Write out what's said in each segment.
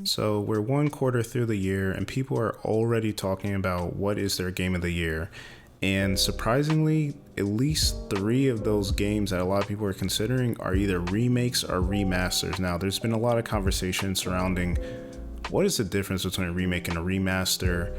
So we're one quarter through the year and people are already talking about what is their game of the year. And surprisingly, at least 3 of those games that a lot of people are considering are either remakes or remasters. Now, there's been a lot of conversation surrounding what is the difference between a remake and a remaster.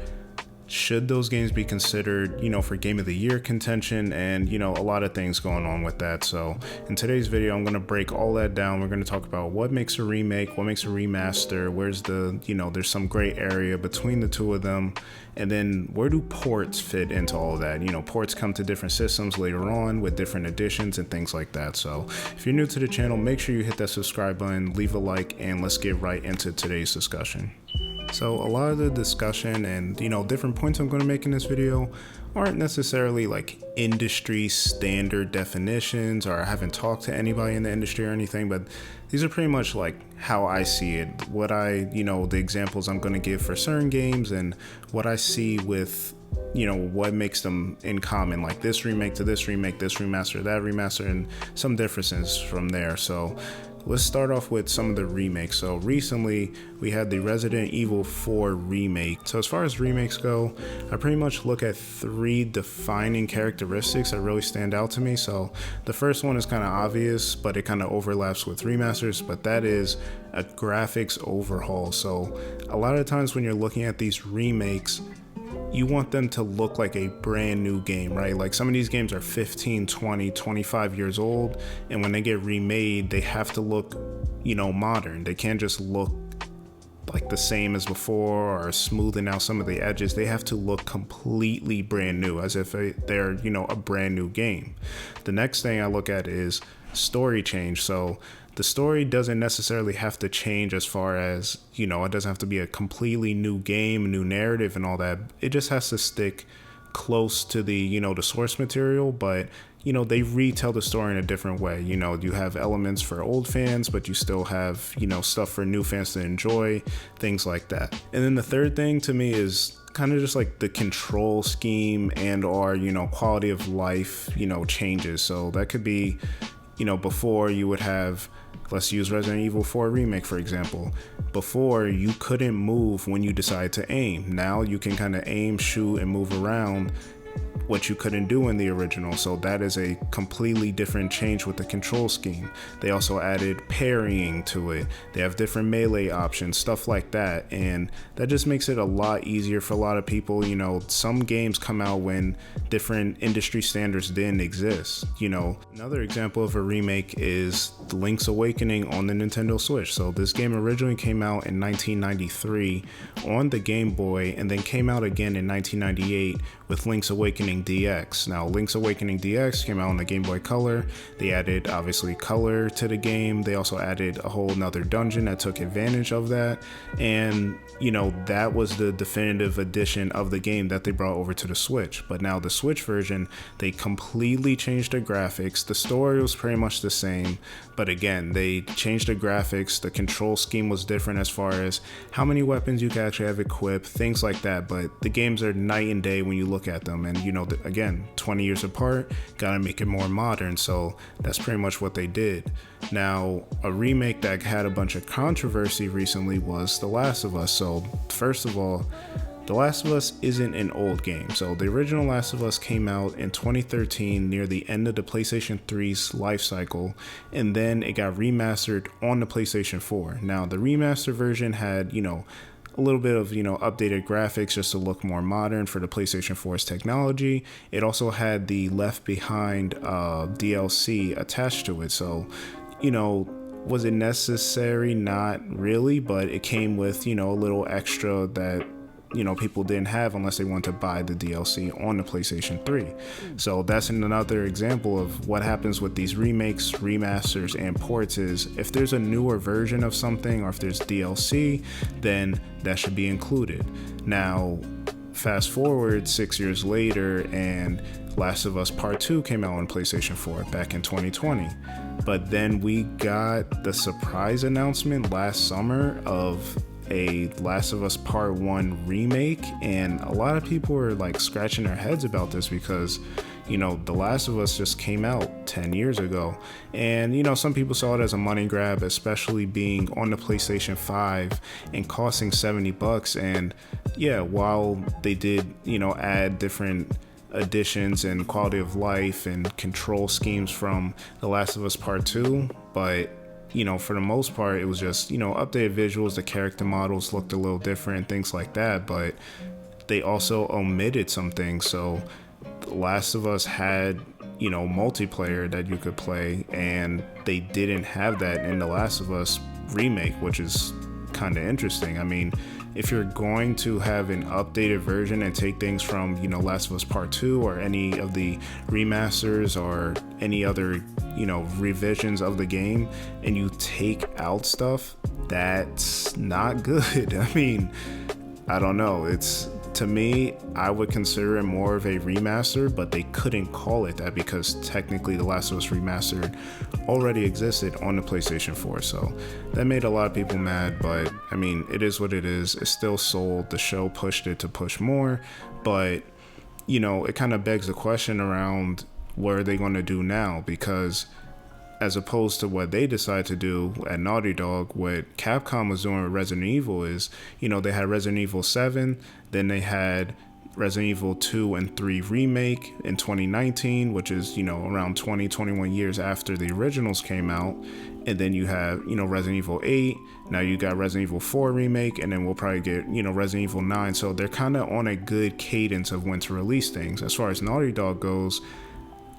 Should those games be considered, for game of the year contention, and, a lot of things going on with that. So in today's video, I'm going to break all that down. We're going to talk about what makes a remake, what makes a remaster, where's the, there's some gray area between the two of them. And then where do ports fit into all of that? Ports come to different systems later on with different editions and things like that. So if you're new to the channel, make sure you hit that subscribe button, leave a like, and let's get right into today's discussion. So a lot of the discussion and, different points I'm going to make in this video aren't necessarily like industry standard definitions, or I haven't talked to anybody in the industry or anything, but these are pretty much like how I see it, what the examples I'm going to give for certain games and what I see with, what makes them in common, like this remake to this remake, this remaster, that remaster, and some differences from there. So let's start off with some of the remakes. So recently we had the Resident Evil 4 remake. So as far as remakes go, I pretty much look at 3 defining characteristics that really stand out to me. So the first one is kind of obvious, but it kind of overlaps with remasters, but that is a graphics overhaul. So a lot of times when you're looking at these remakes, you want them to look like a brand new game, right? Like some of these games are 15, 20, 25 years old, and when they get remade, they have to look, modern. They can't just look like the same as before or smoothing out some of the edges. They have to look completely brand new, as if they're, a brand new game. The next thing I look at is story change. So the story doesn't necessarily have to change as far as, it doesn't have to be a completely new game, new narrative and all that. It just has to stick close to the, the source material, but, they retell the story in a different way. You have elements for old fans, but you still have, stuff for new fans to enjoy, things like that. And then the third thing to me is kind of just like the control scheme and or, quality of life, changes. So that could be, before you would have, let's use Resident Evil 4 Remake, for example. Before, you couldn't move when you decide to aim. Now you can kind of aim, shoot, and move around, what you couldn't do in the original. So that is a completely different change with the control scheme. They also added parrying to it. They have different melee options, stuff like that. And that just makes it a lot easier for a lot of people. Some games come out when different industry standards didn't exist. Another example of a remake is Link's Awakening on the Nintendo Switch. So this game originally came out in 1993 on the Game Boy, and then came out again in 1998 with Link's Awakening DX. Now, Link's Awakening DX came out on the Game Boy Color. They added, obviously, color to the game. They also added a whole nother dungeon that took advantage of that. And, that was the definitive edition of the game that they brought over to the Switch. But now the Switch version, they completely changed the graphics. The story was pretty much the same, but again, they changed the graphics. The control scheme was different as far as how many weapons you can actually have equipped, things like that. But the games are night and day when you look at them, and again, 20 years apart, gotta make it more modern. So that's pretty much what they did. Now, a remake that had a bunch of controversy recently was The Last of Us. So first of all, The Last of Us isn't an old game. So the original Last of Us came out in 2013 near the end of the PlayStation 3's life cycle, and then it got remastered on the PlayStation 4. Now, the remaster version had, a little bit of, updated graphics just to look more modern for the PlayStation 4's technology. It also had the Left Behind DLC attached to it. So, was it necessary? Not really, but it came with, a little extra that people didn't have unless they wanted to buy the DLC on the PlayStation 3. So that's another example of what happens with these remakes, remasters, and ports is if there's a newer version of something or if there's DLC, then that should be included. Now, fast forward 6 years later and Last of Us Part 2 came out on PlayStation 4 back in 2020. But then we got the surprise announcement last summer of a Last of Us Part 1 remake, and a lot of people are like scratching their heads about this because, you know, The Last of Us just came out 10 years ago. And, you know, some people saw it as a money grab, especially being on the PlayStation 5 and costing $70. And yeah, while they did, you know, add different additions and quality of life and control schemes from The Last of Us Part 2, but you know, for the most part, it was just, you know, updated visuals, the character models looked a little different, things like that, but they also omitted some things. So The Last of Us had, you know, multiplayer that you could play, and they didn't have that in The Last of Us remake, which is kind of interesting. I mean, if you're going to have an updated version and take things from, you know, Last of Us Part 2 or any of the remasters or any other, you know, revisions of the game, and you take out stuff, that's not good. I mean, I don't know. It's, to me, I would consider it more of a remaster, but they couldn't call it that because technically The Last of Us Remastered already existed on the PlayStation 4. So that made a lot of people mad, but I mean, it is what it is. It's still sold. The show pushed it to push more, but you know, it kind of begs the question around what are they going to do now? Because as opposed to what they decided to do at Naughty Dog, what Capcom was doing with Resident Evil is, you know, they had Resident Evil 7, then they had Resident Evil 2 and 3 Remake in 2019, which is, you know, around 21 years after the originals came out. And then you have, you know, Resident Evil 8, now you got Resident Evil 4 Remake, and then we'll probably get, you know, Resident Evil 9. So they're kind of on a good cadence of when to release things. As far as Naughty Dog goes,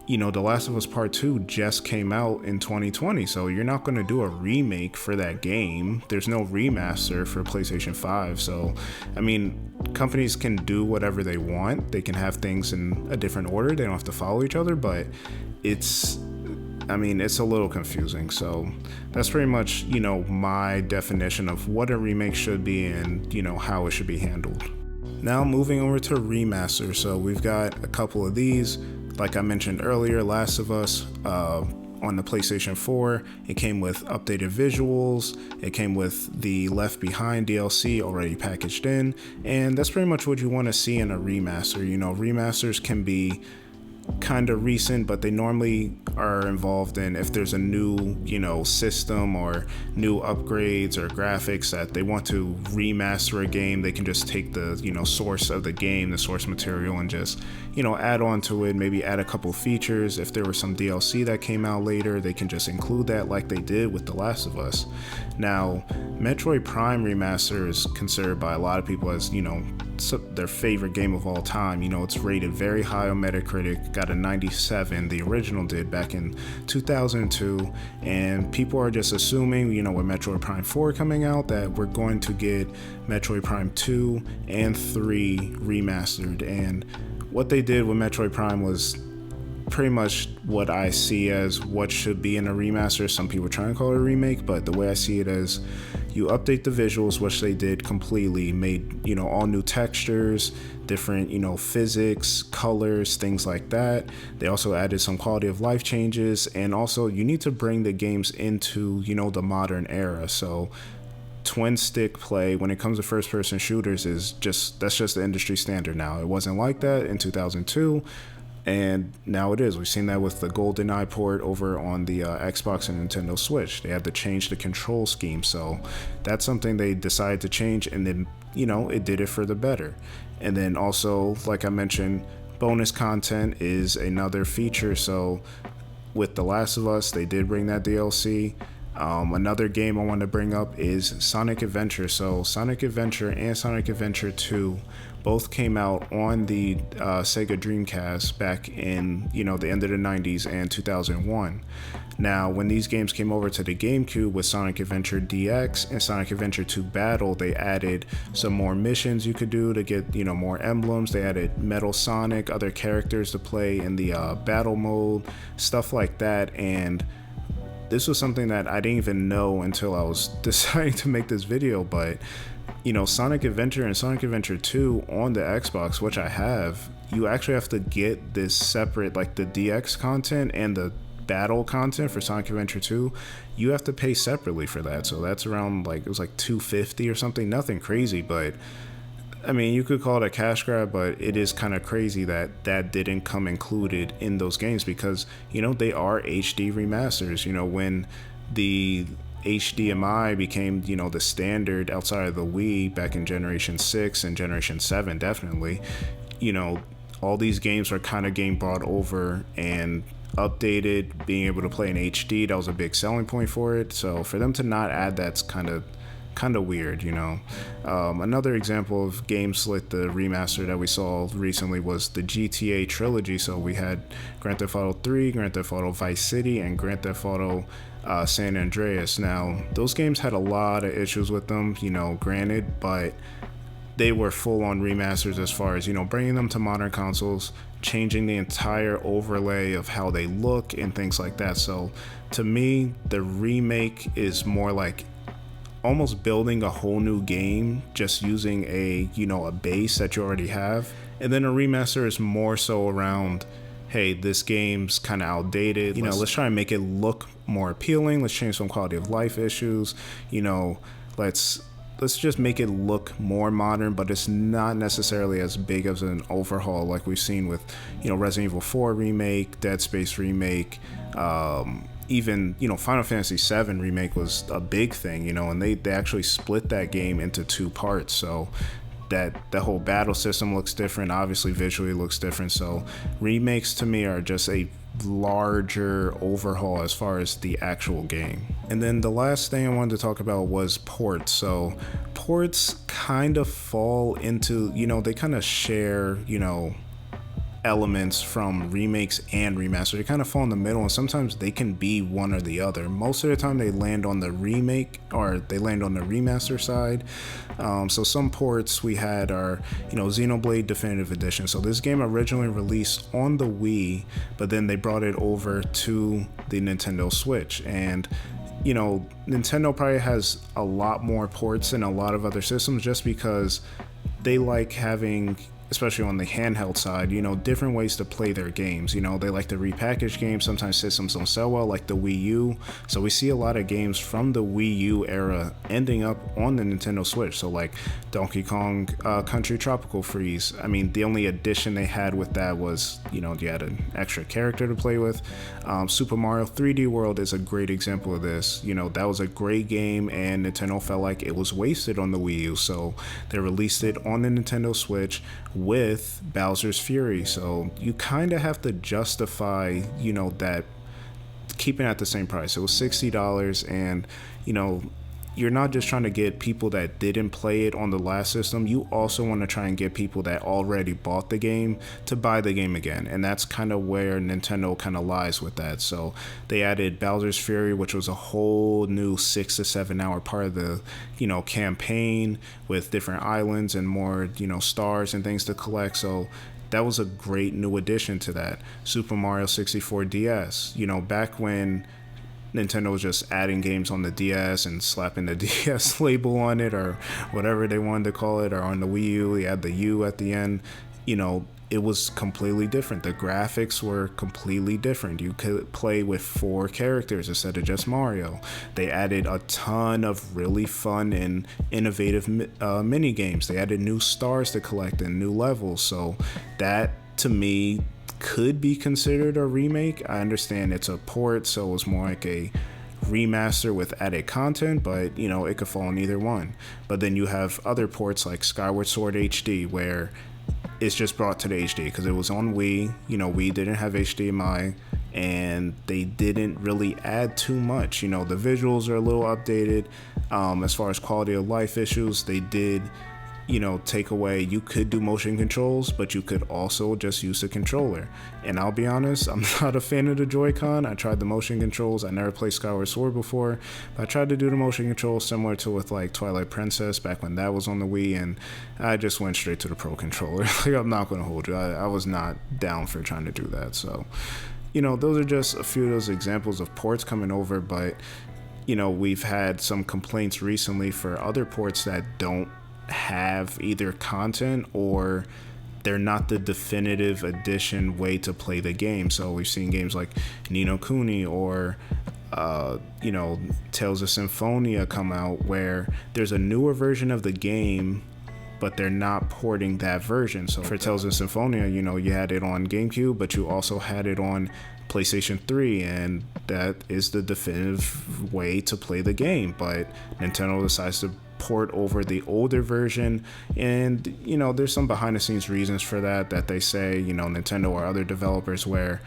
you know, The Last of Us Part 2 just came out in 2020, so you're not going to do a remake for that game. There's no remaster for PlayStation 5, so, I mean, companies can do whatever they want. They can have things in a different order. They don't have to follow each other, but it's, I mean, it's a little confusing. So that's pretty much, you know, my definition of what a remake should be and, you know, how it should be handled. Now moving over to remaster. So we've got a couple of these. Like I mentioned earlier, Last of Us on the PlayStation 4, it came with updated visuals, it came with the Left Behind DLC already packaged in, and that's pretty much what you want to see in a remaster. You know, remasters can be kind of recent, but they normally are involved in if there's a new, you know, system or new upgrades or graphics that they want to remaster a game. They can just take the, you know, source of the game, the source material, and just, you know, add on to it, maybe add a couple features. If there was some DLC that came out later, they can just include that like they did with The Last of Us. Now, Metroid Prime Remaster is considered by a lot of people as, you know, their favorite game of all time. You know, it's rated very high on Metacritic, got a 97, the original did back in 2002, and people are just assuming, you know, with Metroid Prime 4 coming out, that we're going to get Metroid Prime 2 and 3 remastered. And what they did with Metroid Prime was pretty much what I see as what should be in a remaster. Some people are trying to call it a remake, but the way I see it is you update the visuals, which they did completely, made, you know, all new textures, different, you know, physics, colors, things like that. They also added some quality of life changes, and also you need to bring the games into, you know, the modern era. So twin stick play when it comes to first person shooters is just, that's just the industry standard now. It wasn't like that in 2002. And now it is. We've seen that with the GoldenEye port over on the Xbox and Nintendo Switch. They had to change the control scheme. So that's something they decided to change, and then, you know, it did it for the better. And then also, like I mentioned, bonus content is another feature. So with The Last of Us, they did bring that DLC. Another game I want to bring up is Sonic Adventure. So Sonic Adventure and Sonic Adventure 2 both came out on the Sega Dreamcast back in, you know, the end of the 90s and 2001. Now, when these games came over to the GameCube with Sonic Adventure DX and Sonic Adventure 2 Battle, they added some more missions you could do to get, you know, more emblems. They added Metal Sonic, other characters to play in the battle mode, stuff like that. And this was something that I didn't even know until I was deciding to make this video, but you know, Sonic Adventure and Sonic Adventure 2 on the Xbox, which I have, you actually have to get this separate, like the DX content and the battle content for Sonic Adventure 2, you have to pay separately for that. So that's around like, it was like $250 or something, nothing crazy, but I mean, you could call it a cash grab, but it is kind of crazy that that didn't come included in those games because, you know, they are HD remasters. You know, when the HDMI became, you know, the standard outside of the Wii back in Generation 6 and Generation 7, definitely, you know, all these games are kind of getting brought over and updated, being able to play in HD. That was a big selling point for it. So for them to not add that's kind of weird, you know. Another example of games like the remaster that we saw recently was the GTA trilogy. So we had Grand Theft Auto 3, Grand Theft Auto Vice City, and Grand Theft Auto San Andreas. Now, those games had a lot of issues with them, you know, granted, but they were full-on remasters as far as, you know, bringing them to modern consoles, changing the entire overlay of how they look and things like that. So to me, the remake is more like almost building a whole new game just using a, you know, a base that you already have. And then a remaster is more so around, hey, this game's kind of outdated, you know, let's try and make it look more appealing, let's change some quality of life issues, you know, let's just make it look more modern, but it's not necessarily as big as an overhaul like we've seen with, you know, Resident Evil 4 remake, Dead Space remake, even, you know, Final Fantasy VII remake was a big thing, you know, and they actually split that game into 2 parts. So that the whole battle system looks different, obviously visually looks different. So remakes to me are just a larger overhaul as far as the actual game. And then the last thing I wanted to talk about was ports. So ports kind of fall into, you know, they kind of share, you know, elements from remakes and remaster. They kind of fall in the middle, and sometimes they can be one or the other. Most of the time they land on the remake or they land on the remaster side. So some ports we had are, you know, Xenoblade Definitive Edition. So this game originally released on the Wii, but then they brought it over to the Nintendo Switch. And you know, Nintendo probably has a lot more ports than a lot of other systems just because they like having, especially on the handheld side, you know, different ways to play their games. You know, they like to repackage games. Sometimes systems don't sell well, like the Wii U. So we see a lot of games from the Wii U era ending up on the Nintendo Switch. So like Donkey Kong Country Tropical Freeze. I mean, the only addition they had with that was, you know, you had an extra character to play with. Super Mario 3D World is a great example of this. You know, that was a great game and Nintendo felt like it was wasted on the Wii U. So they released it on the Nintendo Switch with Bowser's Fury. So you kind of have to justify, you know, that keeping it at the same price. It was $60, and you know, you're not just trying to get people that didn't play it on the last system, you also want to try and get people that already bought the game to buy the game again. And that's kind of where Nintendo kind of lies with that. So they added Bowser's Fury, which was a whole new 6 to 7 hour part of the, you know, campaign with different islands and more, you know, stars and things to collect. So that was a great new addition to that. Super Mario 64 DS, you know, back when Nintendo was just adding games on the DS and slapping the DS label on it or whatever they wanted to call it, or on the Wii U, you had the U at the end, you know, it was completely different. The graphics were completely different. You could play with 4 characters instead of just Mario. They added a ton of really fun and innovative mini games. They added new stars to collect and new levels. So that, to me, could be considered a remake. I understand it's a port, so it was more like a remaster with added content, but you know, it could fall in either one. But then you have other ports like Skyward Sword HD, where it's just brought to the HD because it was on Wii. You know, Wii didn't have HDMI, and they didn't really add too much. You know, the visuals are a little updated. As far as quality of life issues, they did, you know, take away, you could do motion controls, but you could also just use the controller. And I'll be honest, I'm not a fan of the Joy-Con. I tried the motion controls. I never played Skyward Sword before, but I tried to do the motion controls similar to with like Twilight Princess back when that was on the Wii, and I just went straight to the Pro Controller. Like, I'm not going to hold you. I was not down for trying to do that. So, you know, those are just a few of those examples of ports coming over, but, you know, we've had some complaints recently for other ports that don't have either content or they're not the definitive edition way to play the game. So we've seen games like Ni no Kuni or Tales of Symphonia come out where there's a newer version of the game, but they're not porting that version. So for Tales of Symphonia, you had it on GameCube, but you also had it on PlayStation 3, and that is the definitive way to play the game. But Nintendo decides to port over the older version, and there's some behind the scenes reasons for that they say, Nintendo or other developers, where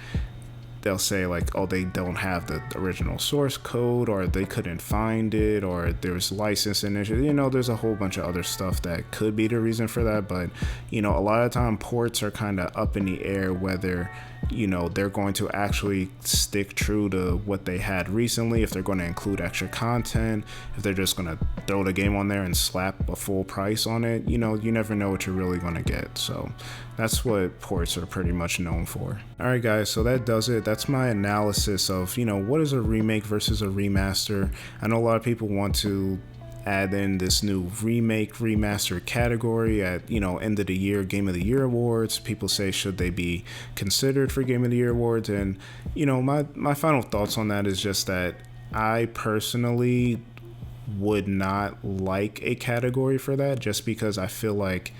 they'll say like, oh, they don't have the original source code, or they couldn't find it, or there's licensing issues. There's a whole bunch of other stuff that could be the reason for that. But a lot of time ports are kind of up in the air whether they're going to actually stick true to what they had recently, if they're going to include extra content, if they're just going to throw the game on there and slap a full price on it. You never know what you're really going to get. So that's what ports are pretty much known for. All right, guys, so that does it. That's my analysis of what is a remake versus a remaster. I know a lot of people want to add in this new remake remaster category at end of the year Game of the Year awards. People say, should they be considered for Game of the Year awards? And my final thoughts on that is just that I personally would not like a category for that, just because I feel like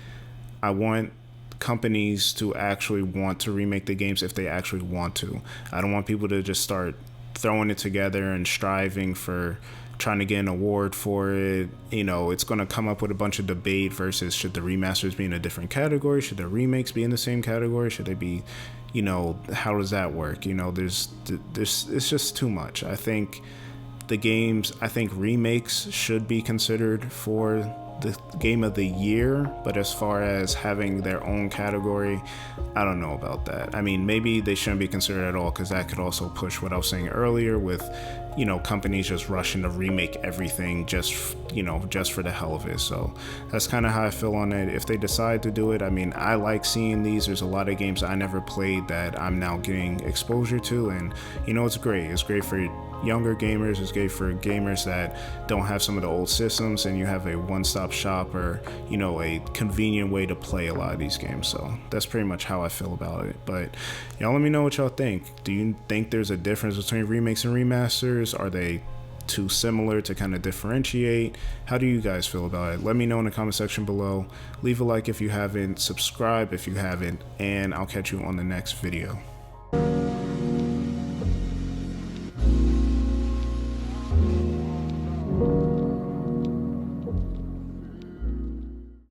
I want companies to actually want to remake the games if they actually want to. I don't want people to just start throwing it together and striving for trying to get an award for it. It's going to come up with a bunch of debate versus, should the remasters be in a different category? Should the remakes be in the same category? Should they be, how does that work? There's it's just too much. I think remakes should be considered for the Game of the Year, but as far as having their own category, I don't know about that. I mean, maybe they shouldn't be considered at all, because that could also push what I was saying earlier with companies just rushing to remake everything just for the hell of it. So that's kind of how I feel on it. If they decide to do it, I mean, I like seeing these. There's a lot of games I never played that I'm now getting exposure to, and it's great. It's great for younger gamers. It's great for gamers that don't have some of the old systems, and you have a one-stop shop, or a convenient way to play a lot of these games. So that's pretty much how I feel about it. But y'all, let me know what y'all think. Do you think there's a difference between remakes and remasters? Are they too similar to kind of differentiate? How do you guys feel about it? Let me know in the comment section below. Leave a like if you haven't, subscribe if you haven't, and I'll catch you on the next video.